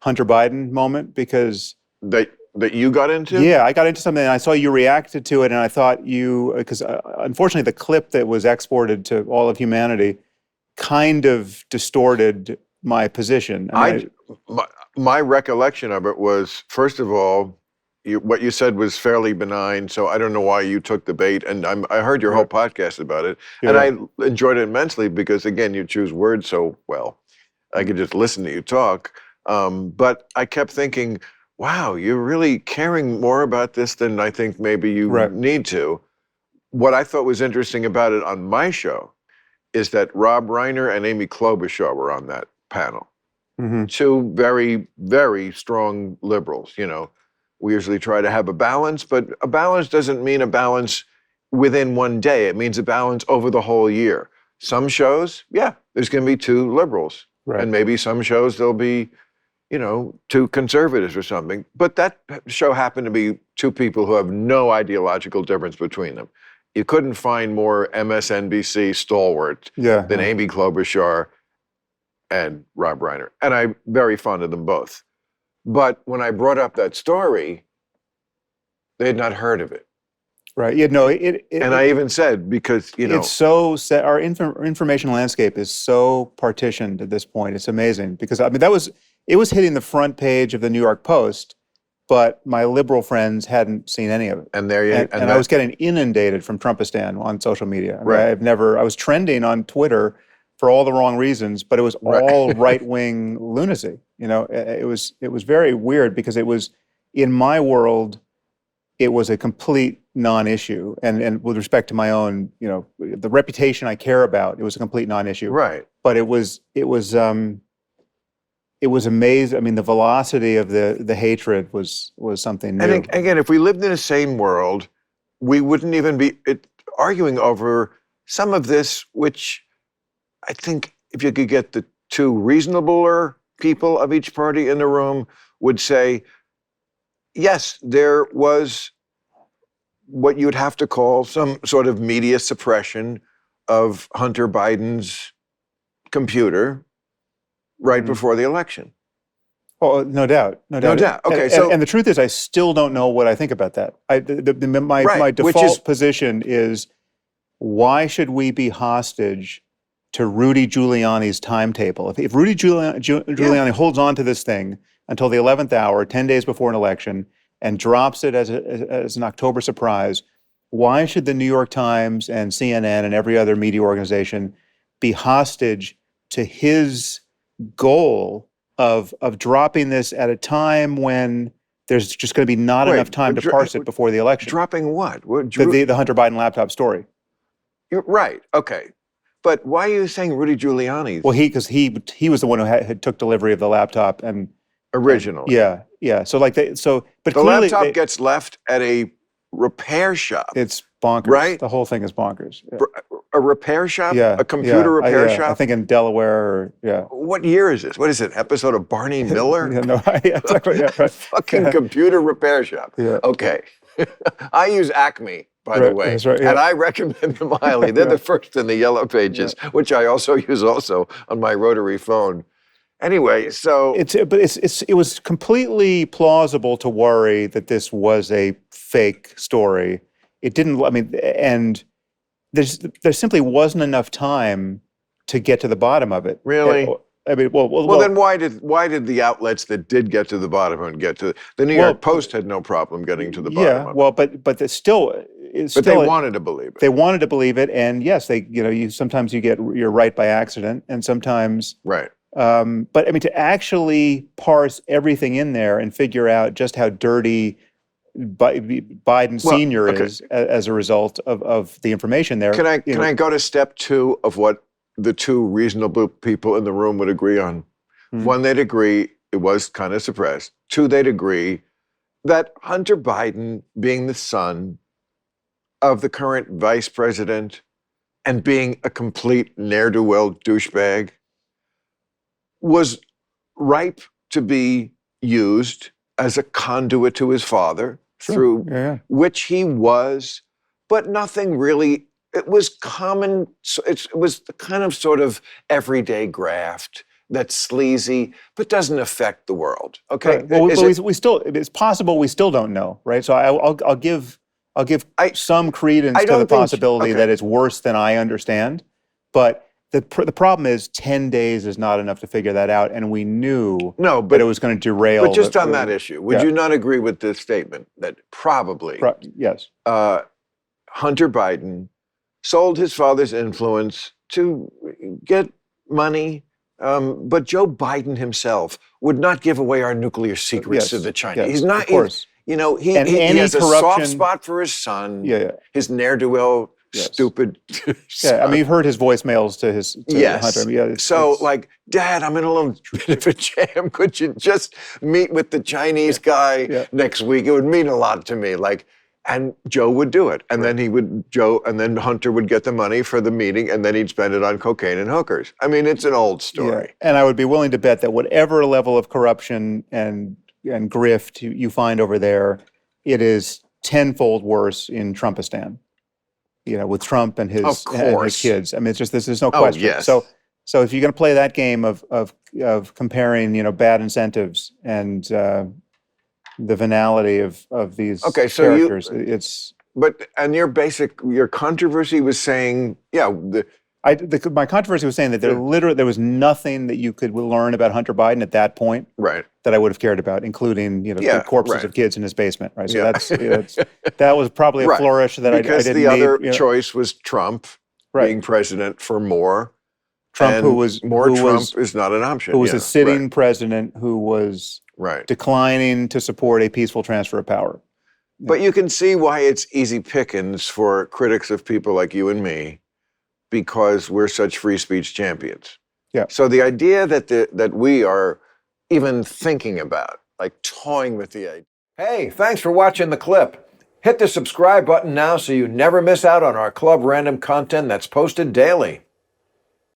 Hunter Biden moment because that you got into? Yeah, I got into something and I saw you reacted to it and I thought because unfortunately the clip that was exported to all of humanity kind of distorted my position. My recollection of it was, first of all, what you said was fairly benign, so I don't know why you took the bait, and I heard your whole podcast about it, and I enjoyed it immensely because, again, you choose words so well. I could just listen to you talk, but I kept thinking, wow, you're really caring more about this than I think maybe you need to. What I thought was interesting about it on my show is that Rob Reiner and Amy Klobuchar were on that panel. Mm-hmm. Two very, very strong liberals. We usually try to have a balance, but a balance doesn't mean a balance within one day. It means a balance over the whole year. Some shows, there's going to be two liberals. Right. And maybe some shows there'll be, two conservatives or something. But that show happened to be two people who have no ideological difference between them. You couldn't find more MSNBC stalwart than Amy Klobuchar and Rob Reiner. And I'm very fond of them both. But when I brought up that story, they had not heard of it. Right. Yeah. No. And I even said, because it's so set. Our information landscape is so partitioned at this point. It's amazing because it was hitting the front page of the New York Post, but my liberal friends hadn't seen any of it. And I was getting inundated from Trumpistan on social media. Right. I was trending on Twitter for all the wrong reasons, but it was all right-wing lunacy. It was very weird because it was, in my world, it was a complete non-issue. And with respect to my own, the reputation I care about, it was a complete non-issue. Right. But it was amazing. I mean, the velocity of the hatred was something new. And again, if we lived in the same world, we wouldn't even be arguing over some of this, which I think if you could get the two reasonabler people of each party in the room would say, yes, there was what you'd have to call some sort of media suppression of Hunter Biden's computer right before the election. Oh, no doubt. Okay, and the truth is, I still don't know what I think about that. My default position is, why should we be hostage to Rudy Giuliani's timetable? If Rudy Giuliani holds on to this thing until the 11th hour, 10 days before an election, and drops it as an October surprise, why should the New York Times and CNN and every other media organization be hostage to his goal of dropping this at a time when there's just going to be not enough time to parse it before the election? Dropping what? The Hunter Biden laptop story. You're right. Okay. But why are you saying Rudy Giuliani? Well, because he was the one who had took delivery of the laptop and originally. Yeah. So but the clearly laptop gets left at a repair shop. It's bonkers. Right? The whole thing is bonkers. Yeah. A repair shop? Yeah. A computer repair shop? I think in Delaware. What year is this? What is it? Episode of Barney Miller? Exactly. Yeah, right. Fucking computer repair shop. Yeah. Okay. I use Acme, by the way, right, and I recommend them highly. They're the first in the yellow pages, which I also use on my rotary phone. Anyway, so it was completely plausible to worry that this was a fake story. It didn't. I mean, and there simply wasn't enough time to get to the bottom of it. Really? I mean, well, then why did the outlets that did get to the bottom and get to the New York Post had no problem getting to the bottom of it. Well, but it's still. But they wanted to believe it. They wanted to believe it, and yes, sometimes you're right by accident, and sometimes right. But I mean, to actually parse everything in there and figure out just how dirty Biden Sr. is as a result of the information there. Can I go to step two of what the two reasonable people in the room would agree on? Mm-hmm. One, they'd agree it was kind of suppressed. Two, they'd agree that Hunter Biden, being the son of the current vice president and being a complete ne'er-do-well douchebag, was ripe to be used as a conduit to his father, through which he was, but nothing really. It was common. It was the kind of sort of everyday graft that's sleazy, but doesn't affect the world. Okay, right. Well, we still, it's possible we still don't know, right? So I'll give some credence to the possibility that it's worse than I understand, but the problem is 10 days is not enough to figure that out, and we knew that it was going to derail. But just on that issue, would you not agree with this statement that probably yes, Hunter Biden sold his father's influence to get money, but Joe Biden himself would not give away our nuclear secrets to the Chinese. Yes, he's not, of course. He has a soft spot for his son. His ne'er-do-well. Stupid. I mean, you've heard his voicemails to Hunter. I mean, so, like, Dad, I'm in a little bit of a jam. Could you just meet with the Chinese guy next week? It would mean a lot to me. Like, and Joe would do it, and then and then Hunter would get the money for the meeting, and then he'd spend it on cocaine and hookers. I mean, it's an old story. Yeah. And I would be willing to bet that whatever level of corruption and grift you find over there, it is tenfold worse in Trumpistan. With Trump and his kids. I mean, it's just there's no question. Yes. So if you're going to play that game of comparing, bad incentives and the venality of these characters, your controversy was saying, my controversy was saying that there was nothing that you could learn about Hunter Biden at that point, right, that I would have cared about, including the corpses of kids in his basement, right? So that was probably a flourish that I didn't need. Because the other choice was Trump being president for more. Trump, who was is not an option. Who was a sitting president who was declining to support a peaceful transfer of power. But you can see why it's easy pickings for critics of people like you and me, because we're such free speech champions. Yeah. So the idea that we are even thinking about, like toying with the idea. Hey, thanks for watching the clip. Hit the subscribe button now so you never miss out on our Club Random content that's posted daily.